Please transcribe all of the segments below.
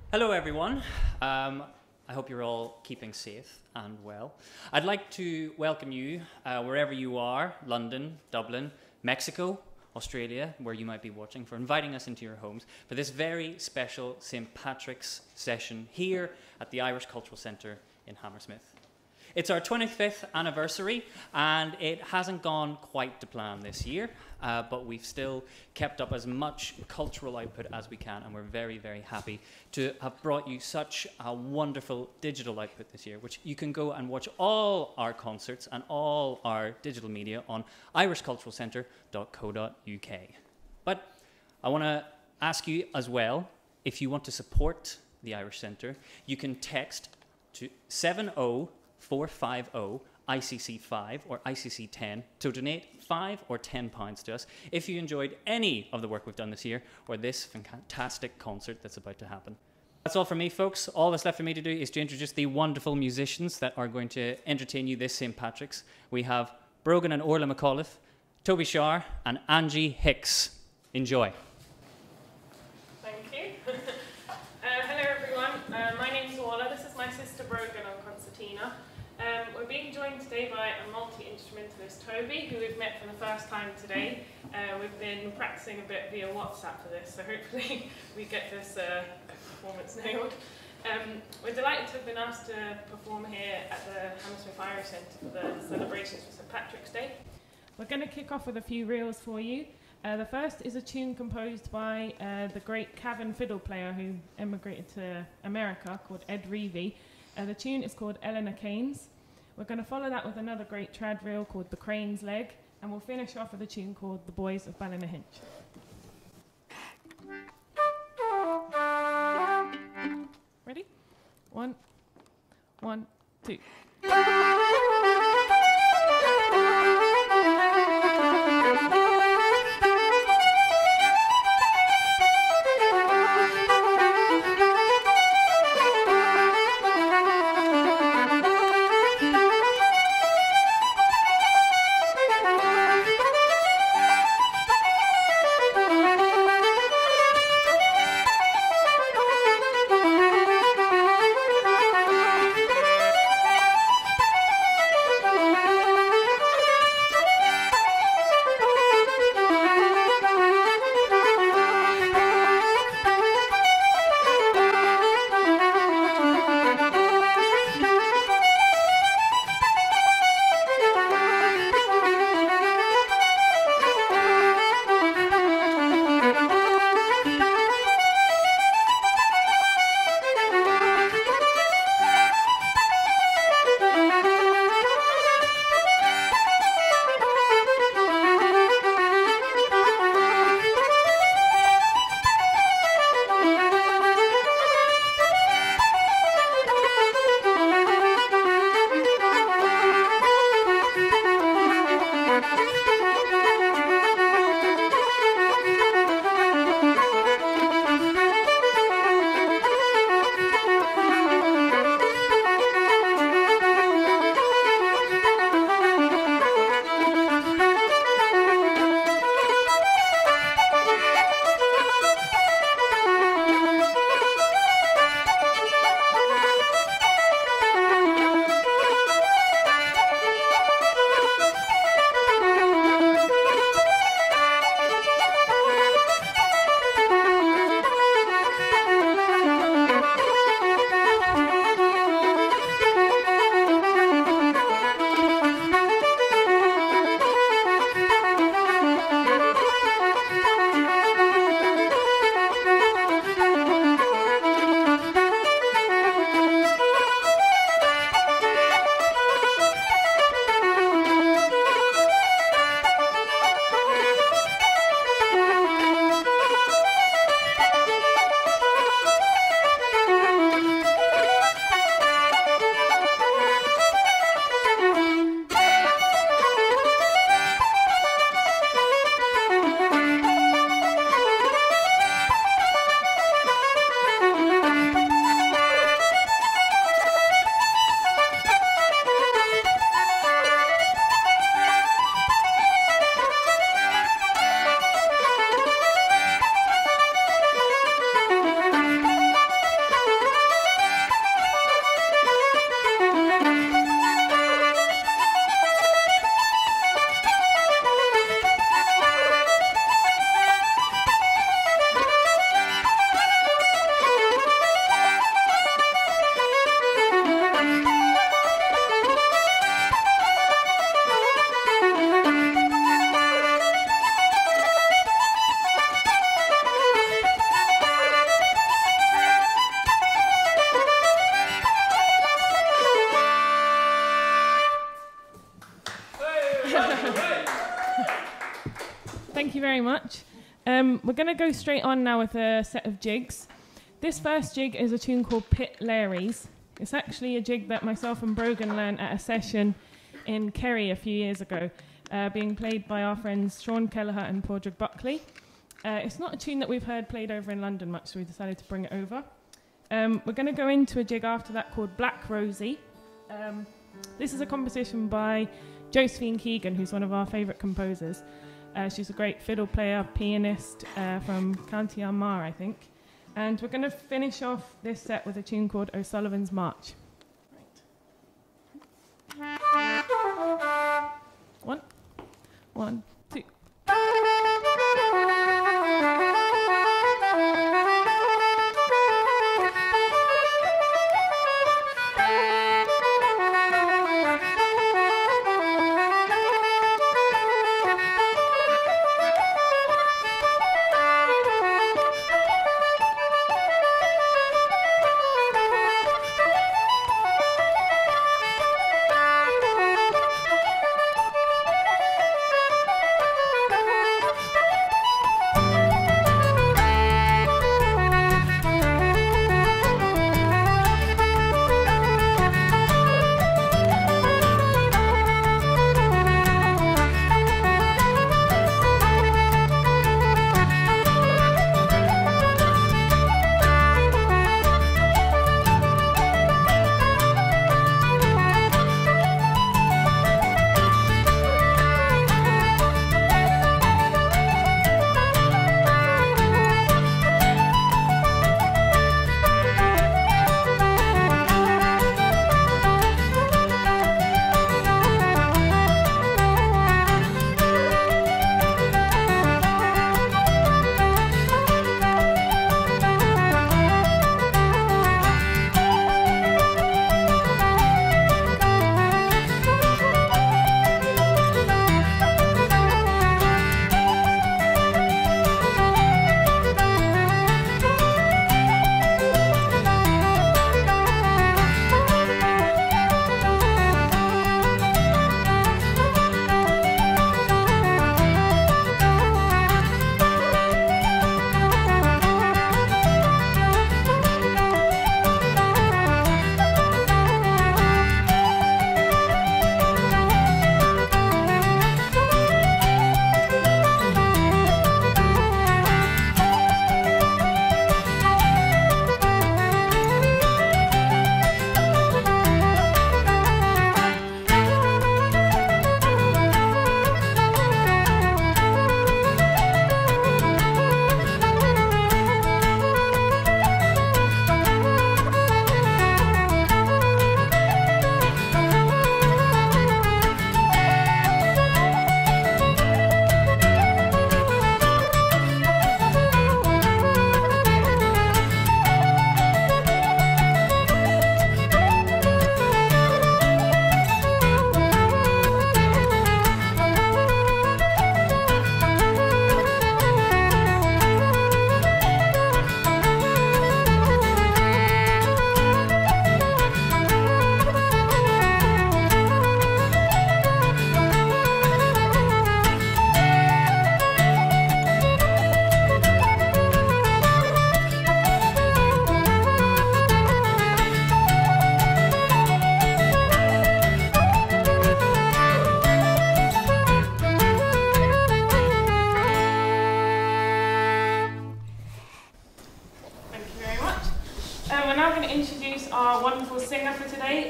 Hello, everyone. I hope you're all keeping safe and well. I'd like to welcome you wherever you are, London, Dublin, Mexico, Australia, where you might be watching, for inviting us into your homes for this very special St. Patrick's session here at the Irish Cultural Centre in Hammersmith. It's our 25th anniversary, and it hasn't gone quite to plan this year, but we've still kept up as much cultural output as we can, and we're very, very happy to have brought you such a wonderful digital output this year, which you can go and watch all our concerts and all our digital media on irishculturalcentre.co.uk. But I want to ask you as well, if you want to support the Irish Centre, you can text to 70450 ICC5 or ICC10 to donate £5 or £10 to us if you enjoyed any of the work we've done this year or this fantastic concert that's about to happen. That's all from me, folks. All that's left for me to do is to introduce the wonderful musicians that are going to entertain you this St. Patrick's. We have Brogan and Orlaith McAuliffe, Toby Shaer and Angela Hicks. Enjoy. Thank you. Hello everyone, my name's Orla. This is my sister Brogan on concertina. We're being joined today by a multi-instrumentalist, Toby, who we've met for the first time today. We've been practicing a bit via WhatsApp for this, so hopefully we get this performance nailed. We're delighted to have been asked to perform here at the Hammersmith Irish Centre for the celebrations for St. Patrick's Day. We're going to kick off with a few reels for you. The first is a tune composed by the great cavern fiddle player who emigrated to America called Ed Reevy. The tune is called Eleanor Keynes. We're going to follow that with another great trad reel called The Crane's Leg, and we'll finish off with a tune called The Boys of Ballynahinch. Ready? 1, 2. Thank you very much. We're going to go straight on now with a set of jigs. This first jig is a tune called Pit Laries. It's actually a jig that myself and Brogan learned at a session in Kerry a few years ago, being played by our friends Sean Kelleher and Padraig Buckley. It's not a tune that we've heard played over in London much, so we decided to bring it over. We're going to go into a jig after that called Black Rosie. This is a composition by Josephine Keegan, who's one of our favourite composers. She's a great fiddle player, pianist from County Armagh, I think. And we're going to finish off this set with a tune called O'Sullivan's March. Right. One, two.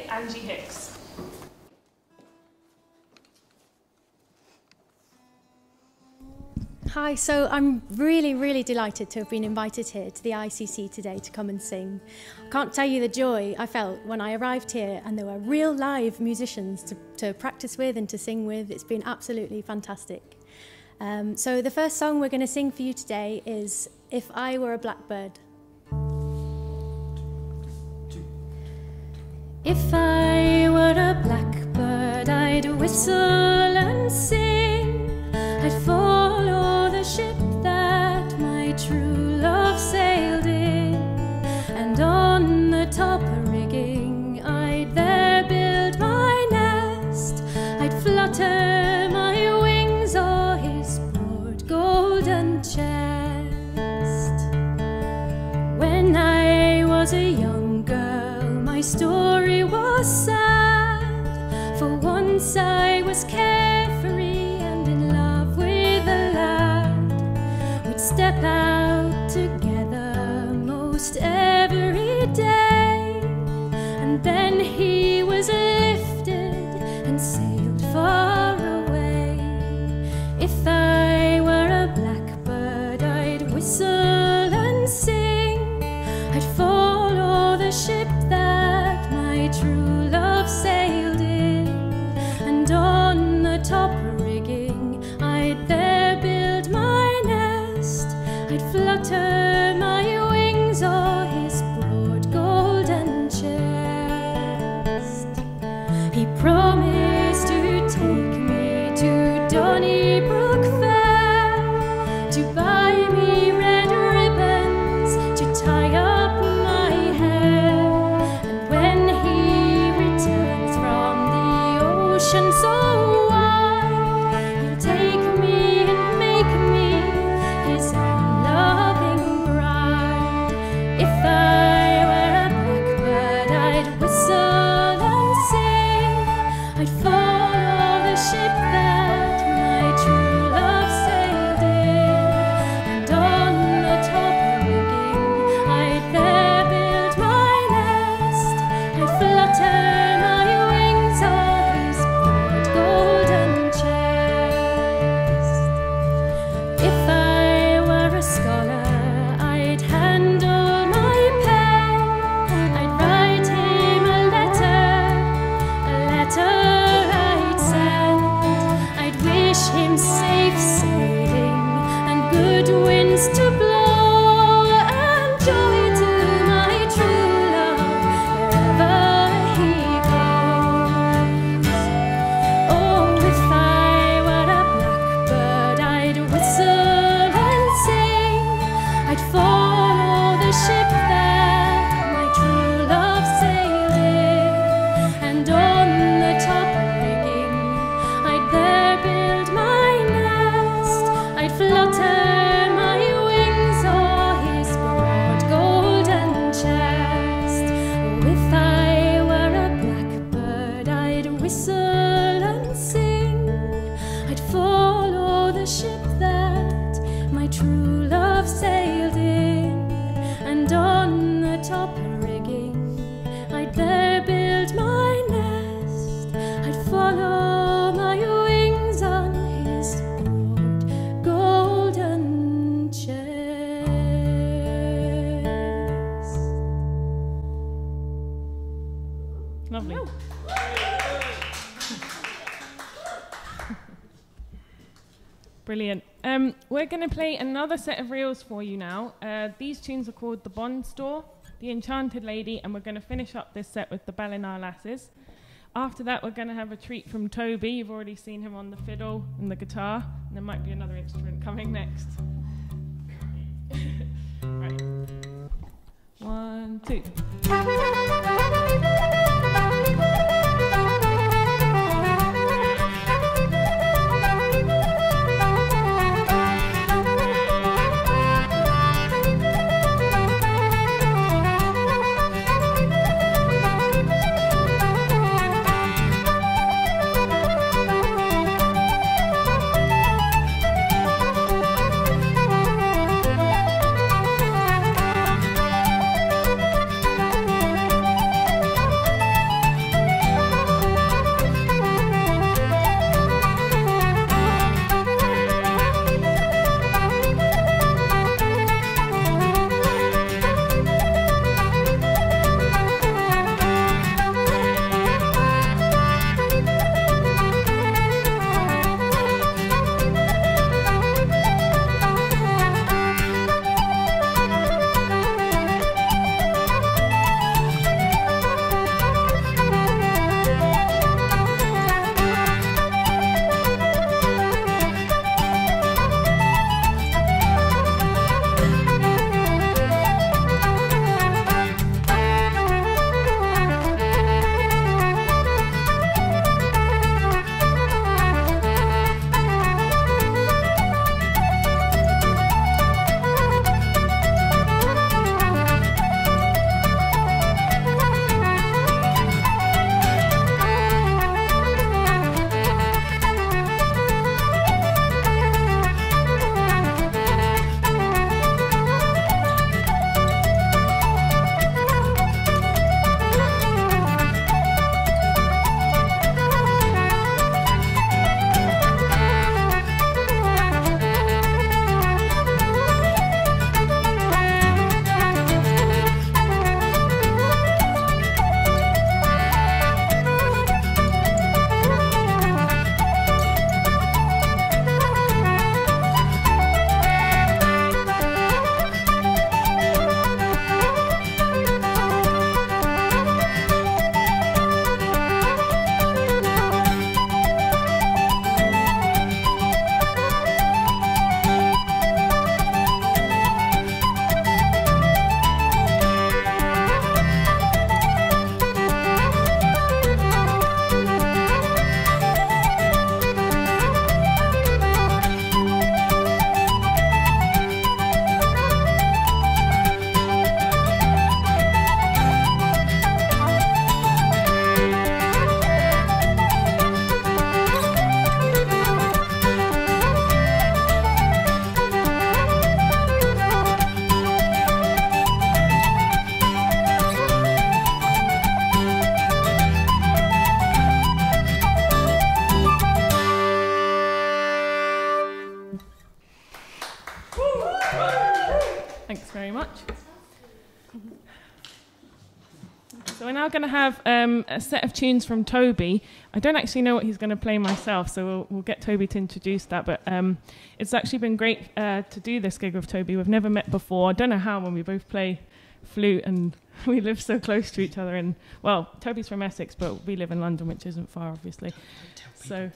Angela Hicks. Hi, so I'm really delighted to have been invited here to the ICC today to come and sing. I can't tell you the joy I felt when I arrived here and there were real live musicians to practice with and to sing with. It's been absolutely fantastic. So the first song we're going to sing for you today is If I Were a Blackbird. If I were a blackbird, I'd whistle and sing. I'd follow the ship that my true love sailed in, and on the top rigging I'd there build my nest. I'd flutter my wings o'er his broad golden chest. When I was a young girl, my story was sad, for once I was carefree and in love with a lad. We'd step out together most every day, and then he was lifted and sailed far away. If I were a blackbird, I'd whistle and sing. I'd follow the ship that my true love sailed in, and on the top rigging I'd there build my nest. I'd flutter my wings o'er his broad golden chest. He promised to take me to Donnybrook Fair, to buy me red ribbons to tie up my hair. And when he returns from the ocean so wide, he'll take me and make me his own loving bride. If I were a blackbird, I'd whistle and sing. I'd follow the ship that my true love sailed in, and on the top rigging I'd there build my nest. I'd flutter my wings o'er his broad golden chest. If I were a scholar, I'd handle my pen. I'd write him a letter I'd send. I'd wish him safe sailing and good winds to blow, and joy to my true love wherever he goes. Oh, if I were a blackbird, I'd whistle and sing. I'd follow the ship that my true love sailed in, and on the top rigging I'd there build my nest. I'd flutter my wings o'er his broad golden chest. Oh, if I were a blackbird, I'd whistle and sing. I'd follow the ship that my true love sailed in, and on the top rigging I'd there build my nest. I'd follow my wings on his broad golden chest. Lovely. Brilliant. We're going to play another set of reels for you now. These tunes are called The Bond Store, The Enchanted Lady, and we're going to finish up this set with the Ballina Lasses. After that, we're going to have a treat from Toby. You've already seen him on the fiddle and the guitar, and there might be another instrument coming next. Right. 1, 2. Thanks very much. So we're now going to have a set of tunes from Toby. I don't actually know what he's going to play myself, so we'll get Toby to introduce that. But it's actually been great to do this gig with Toby. We've never met before. I don't know how, when we both play flute and we live so close to each other. And well, Toby's from Essex, but we live in London, which isn't far, obviously. So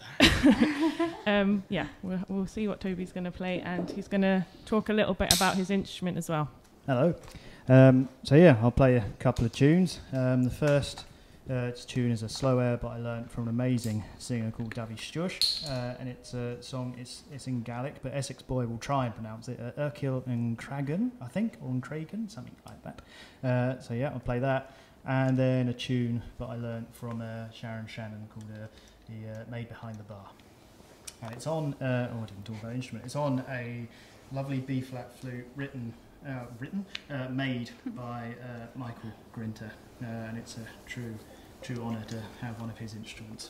yeah, we'll see what Toby's going to play, and he's going to talk a little bit about his instrument as well. Hello. So yeah, I'll play a couple of tunes. The first tune is a slow air, but I learnt from an amazing singer called Davy Stush, and it's a song. It's in Gaelic, but Essex boy will try and pronounce it Urquhart and Cragan, I think, or Cragan, something like that. So yeah, I'll play that, and then a tune that I learnt from Sharon Shannon called the Maid Behind the Bar, and it's on. I didn't talk about instrument. It's on a lovely B flat flute made by Michael Grinter, and it's a true honour to have one of his instruments.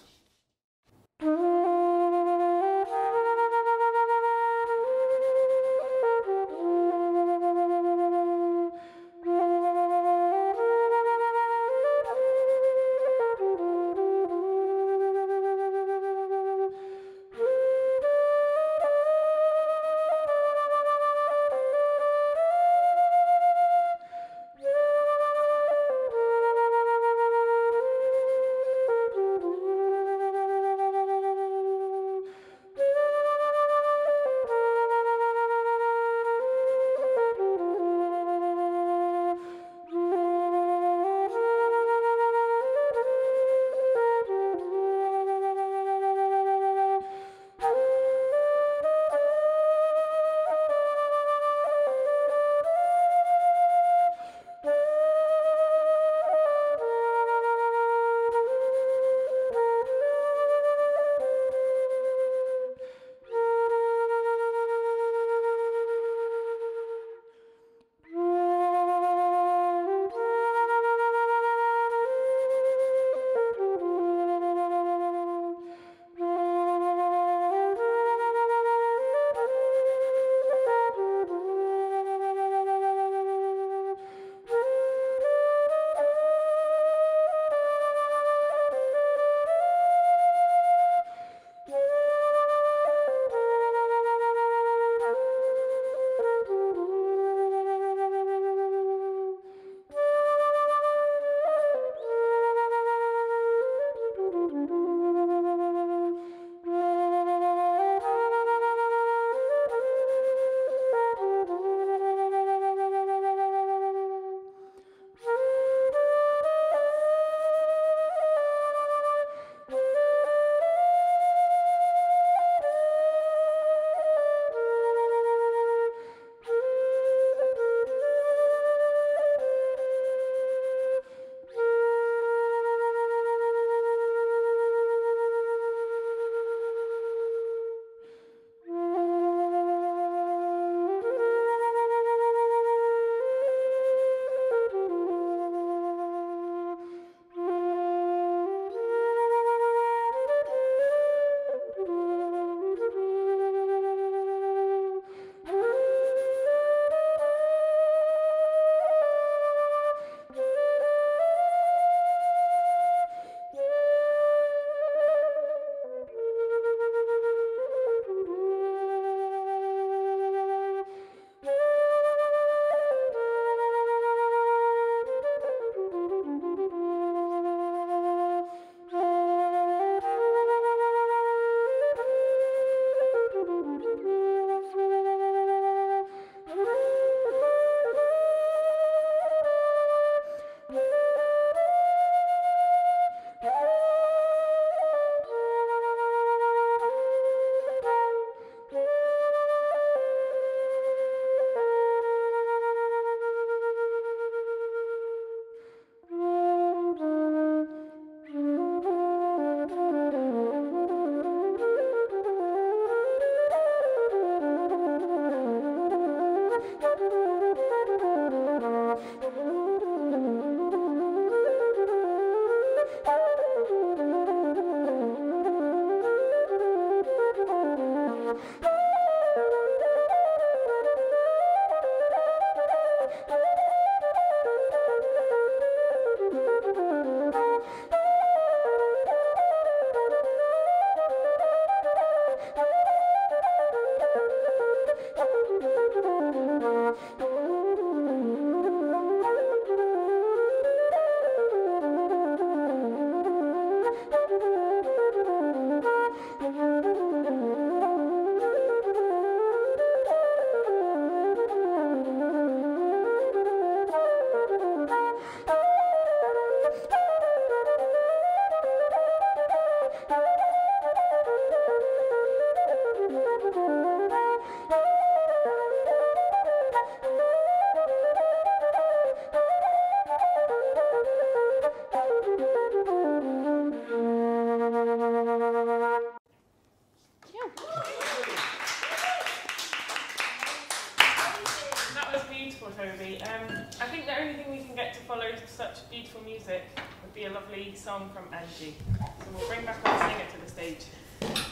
Toby. I think the only thing we can get to follow such beautiful music would be a lovely song from Angie. So we'll bring back our singer to the stage.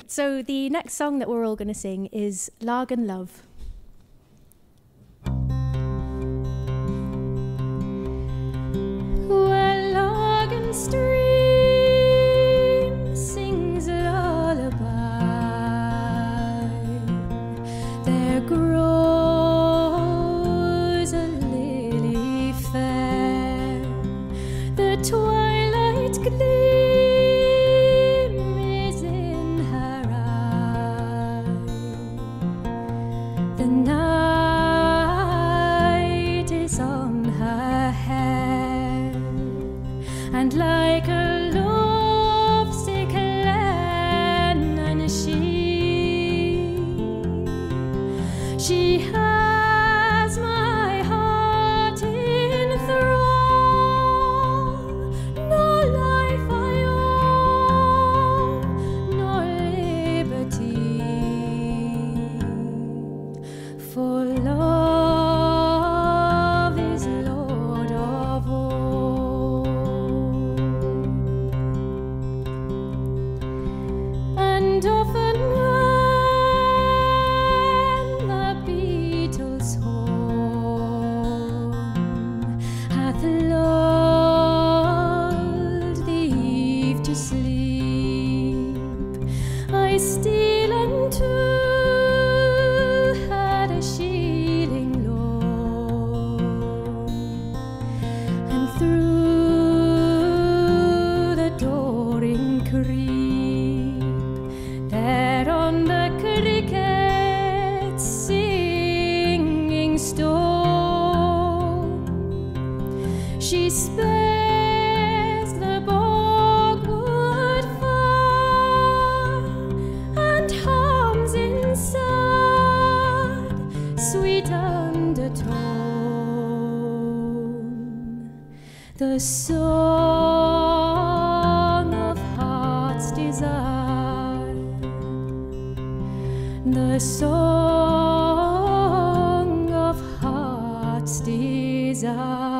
So the next song that we're all going to sing is Lagan Love. Where Lagan stream sings a lullaby, there grows a lily fair, the twilight gleam is in her eye, the night is on her hair, and like a lovesick lamb she has my heart in thrall. No life I own, nor liberty, for love is Lord of all. And often when the beetle's horn hath lulled the eve to sleep, I steal unto her a shieling lore, and through the dooring creep, there on the cricket's singing stone, she spares the bogwood far, and hums in sad, sweet undertone the song of heart's desire, the song of heart's desire.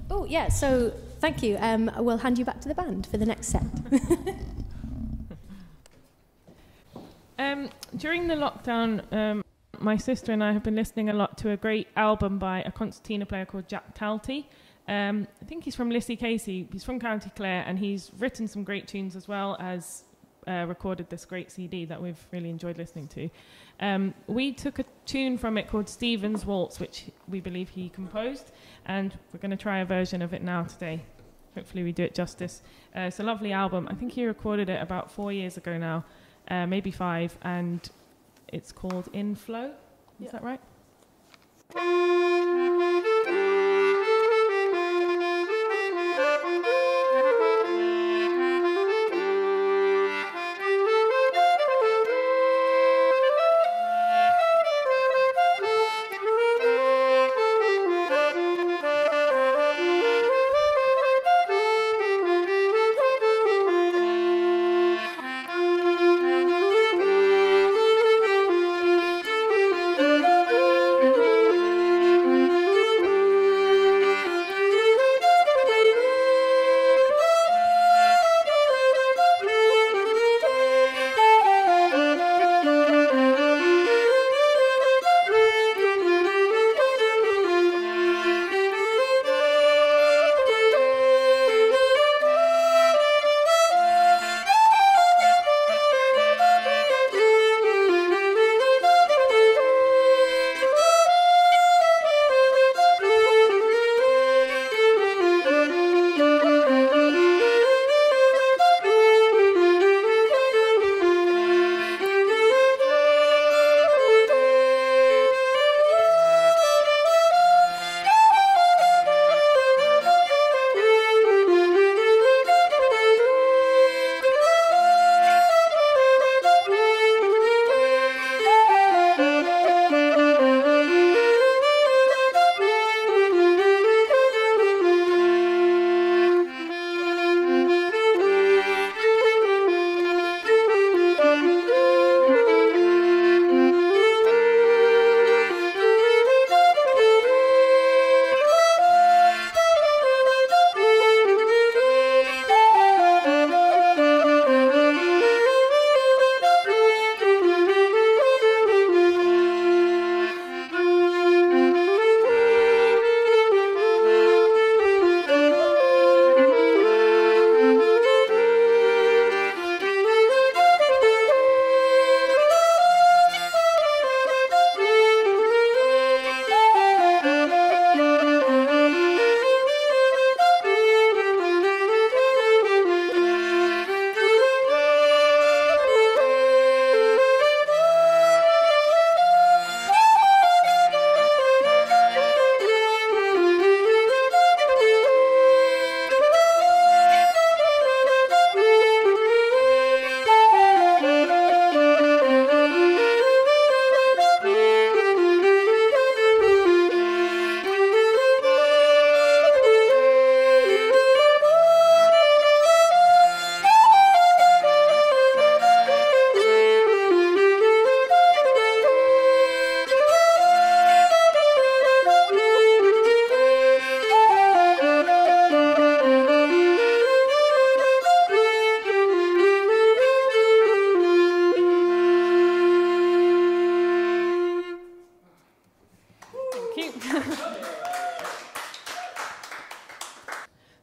Oh yeah, so thank you. We'll hand you back to the band for the next set. During the lockdown, my sister and I have been listening a lot to a great album by a concertina player called Jack Talty. I think he's from Lissy Casey. He's from County Clare, and he's written some great tunes as well as recorded this great CD that we've really enjoyed listening to. We took a tune from it called Stephen's Waltz, which we believe he composed, and we're going to try a version of it now today. Hopefully we do it justice. It's a lovely album. I think he recorded it about 4 years ago now, maybe 5, and it's called In Flow. Is that right? Thank you.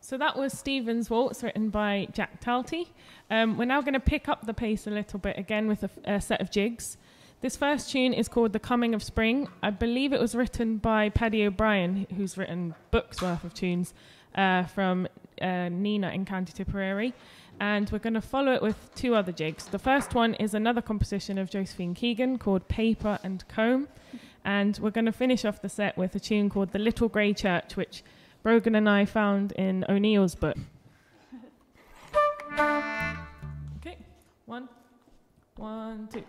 So that was Stephen's Waltz, written by Jack Talty. We're now going to pick up the pace a little bit again with a set of jigs. This first tune is called The Coming of Spring. I believe it was written by Paddy O'Brien, who's written books worth of tunes from Nina in County Tipperary. And we're going to follow it with 2 other jigs. The first one is another composition of Josephine Keegan called Paper and Comb. And we're going to finish off the set with a tune called The Little Grey Church, which Brogan and I found in O'Neill's book. Okay, 1, 2.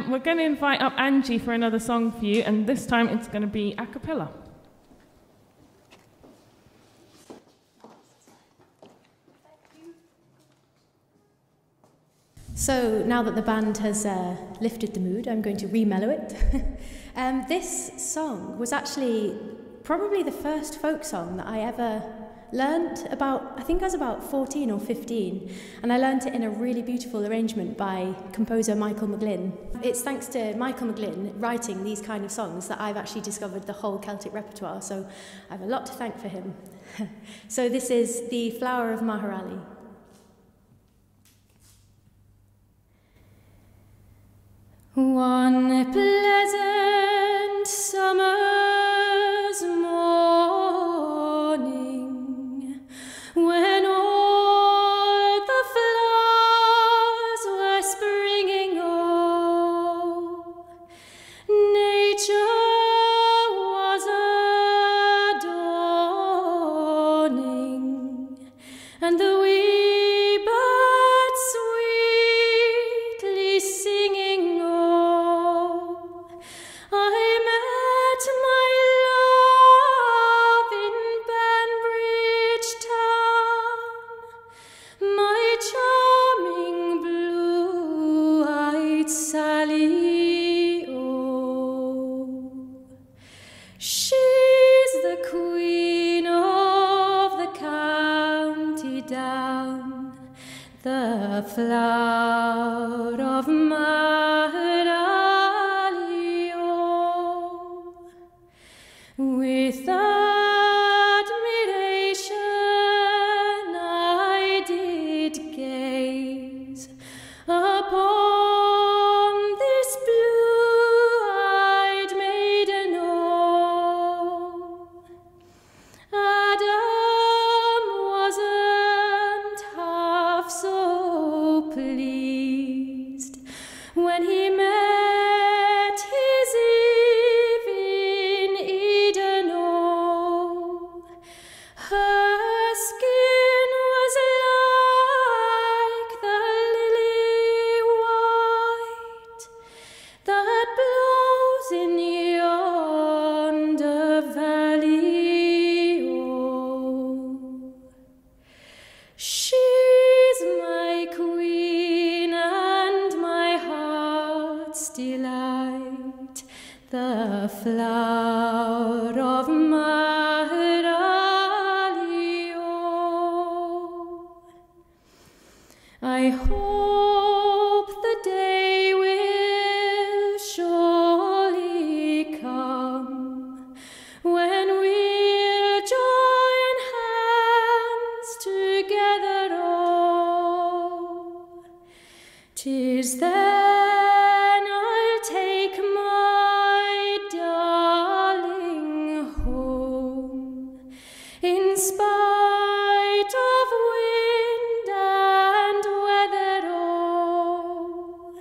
We're going to invite up Angie for another song for you, and this time it's going to be a cappella. So now that the band has lifted the mood, I'm going to re-mellow it. This song was actually probably the first folk song that I ever learnt about, I think I was about 14 or 15, and I learnt it in a really beautiful arrangement by composer Michael McGlynn. It's thanks to Michael McGlynn writing these kind of songs that I've actually discovered the whole Celtic repertoire, so I have a lot to thank for him. So this is the Flower of Maharali. One pleasant summer's morning, when all the flowers were springing, oh, nature was adorning, and the wee birds sweetly singing. I met my love in Banbridge town, my charming blue-eyed Sally, oh. She's the queen of the county down, the flower of Maharali, oh. With admiration I did gaze upon this blue-eyed maiden, oh. Adam wasn't half so pleased when he met his Eve in Eden, oh. Her skin was like the lily white that blows in yonder valley, oh. She's my queen and my heart's delight, the flower of Maharali, oh. I hope the day will surely come when we'll join hands together, oh. 'Tis then I'll take my darling home, in spite of wind and weather, oh,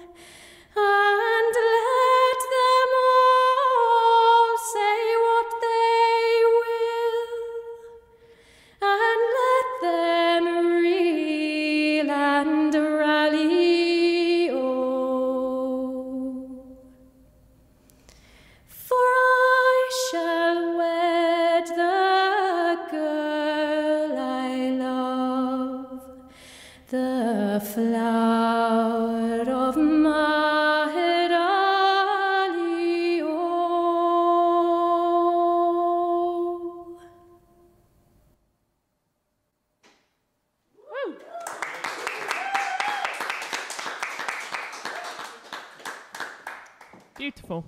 and let them all say what they will, and let them reel and rally, oh. For I shall wed the girl I love, the flower of Maharali, oh. Woo! Beautiful.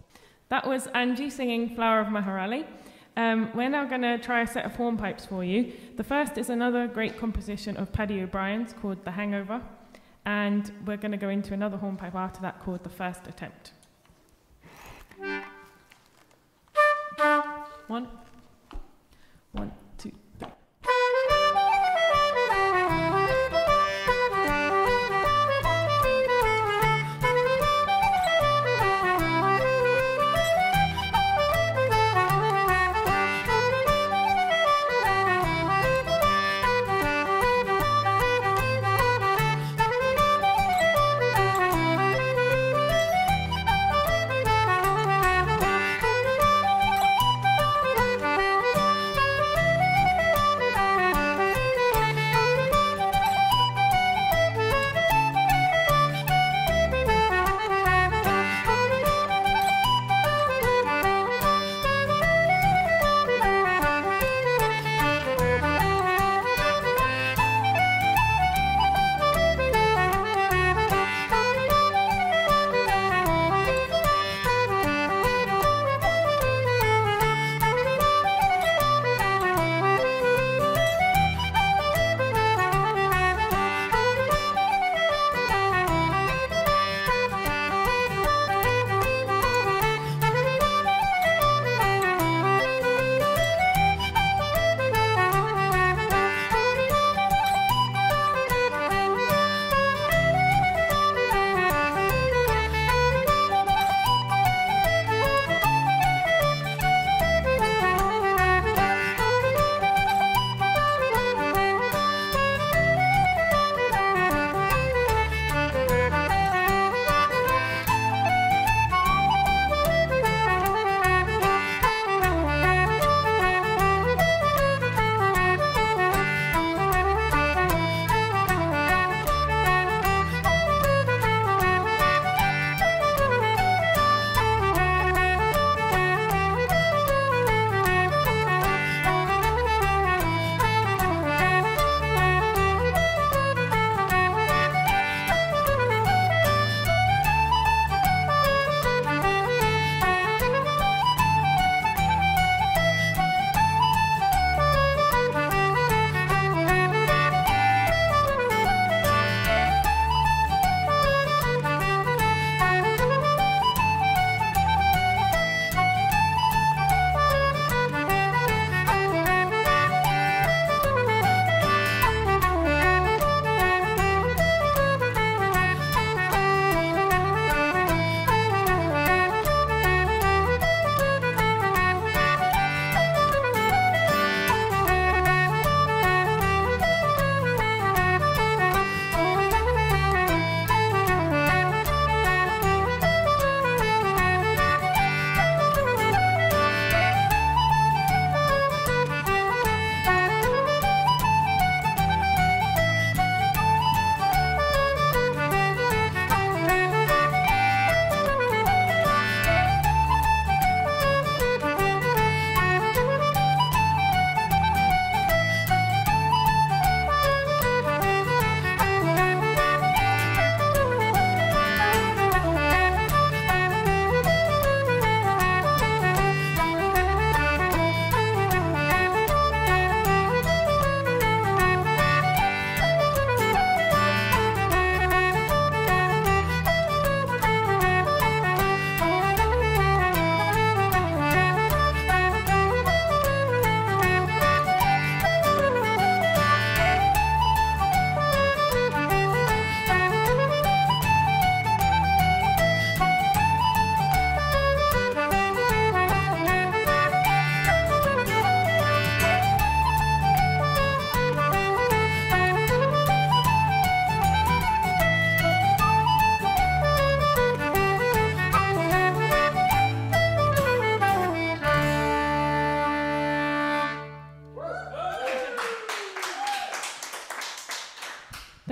That was Angie singing Flower of Maharali. We're now going to try a set of hornpipes for you. The first is another great composition of Paddy O'Brien's called The Hangover, and we're going to go into another hornpipe after that called The First Attempt. One, 2, 3.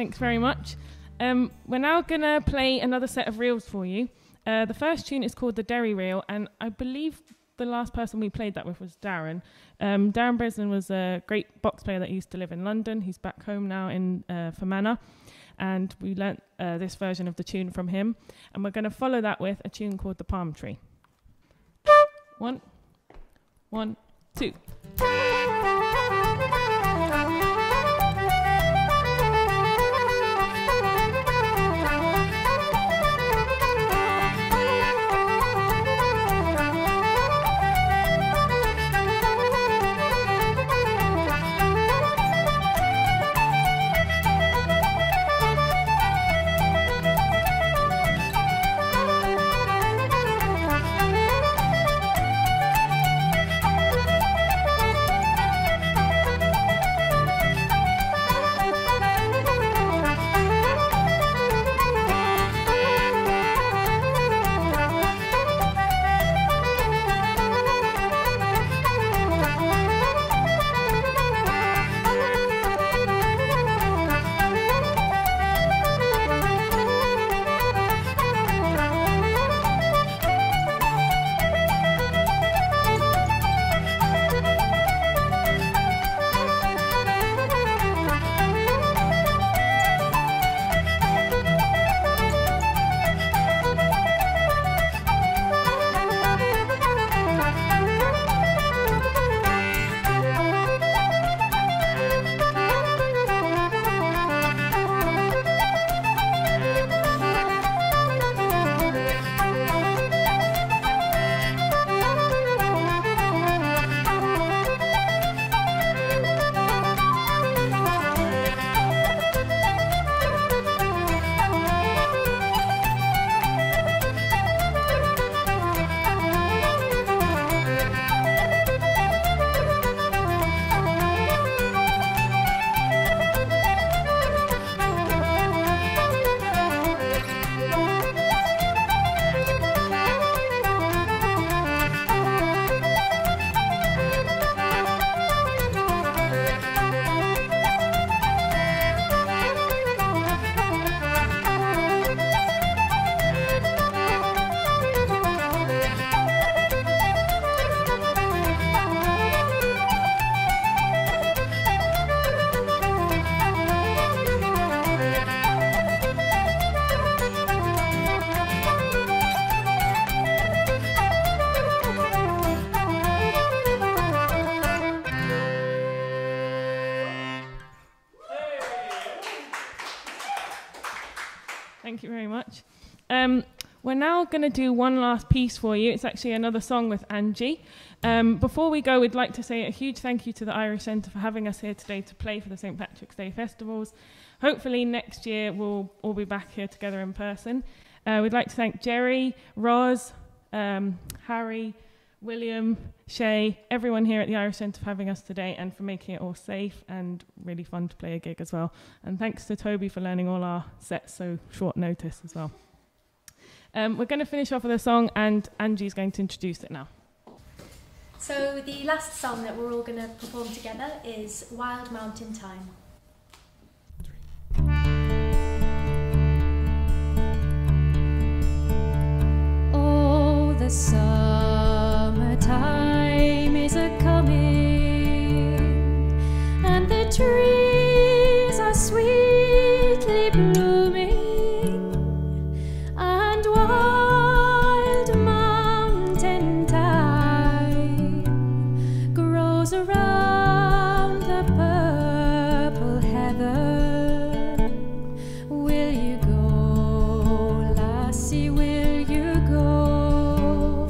Thanks very much. We're now going to play another set of reels for you. The first tune is called the Derry Reel, and I believe the last person we played that with was Darren. Darren Bresnan was a great box player that used to live in London. He's back home now in Fermanagh, and we learnt this version of the tune from him. And we're going to follow that with a tune called The Palm Tree. 1, 2. Thank you very much. We're now going to do one last piece for you. It's actually another song with Angie. Before we go, we'd like to say a huge thank you to the Irish Centre for having us here today to play for the St. Patrick's Day festivals. Hopefully next year we'll all be back here together in person. We'd like to thank Jerry, Roz, Harry, William, Shay, everyone here at the Irish Centre for having us today and for making it all safe and really fun to play a gig as well. And thanks to Toby for learning all our sets so short notice as well. We're going to finish off with a song and Angie's going to introduce it now. So the last song that we're all going to perform together is Wild Mountain Time. Oh, the summertime is a-coming, and the trees are sweetly blooming, and wild mountain thyme grows around the purple heather. Will you go, lassie, will you go?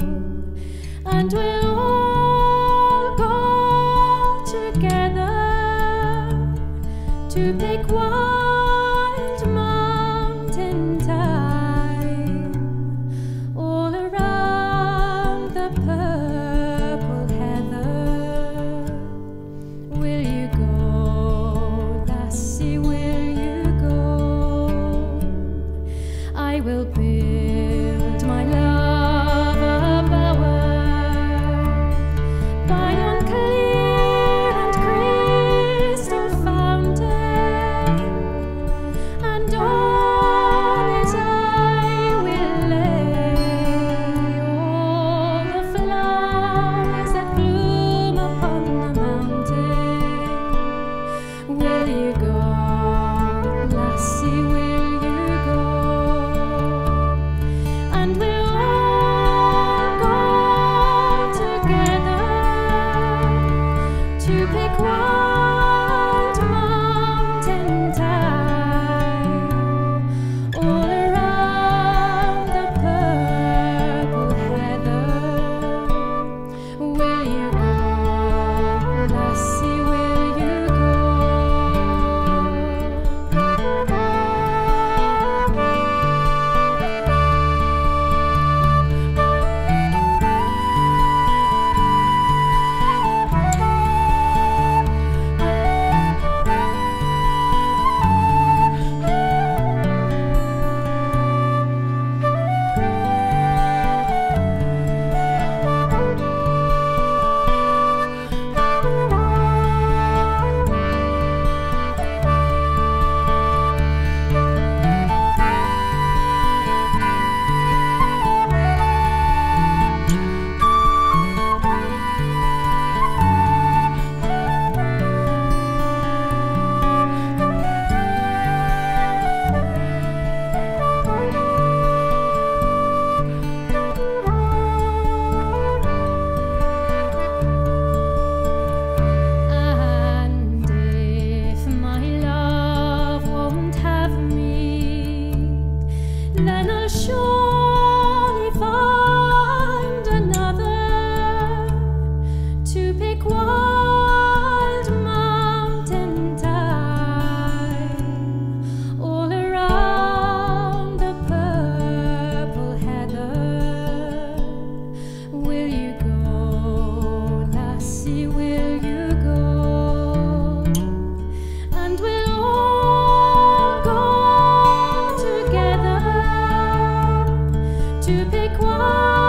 pick one.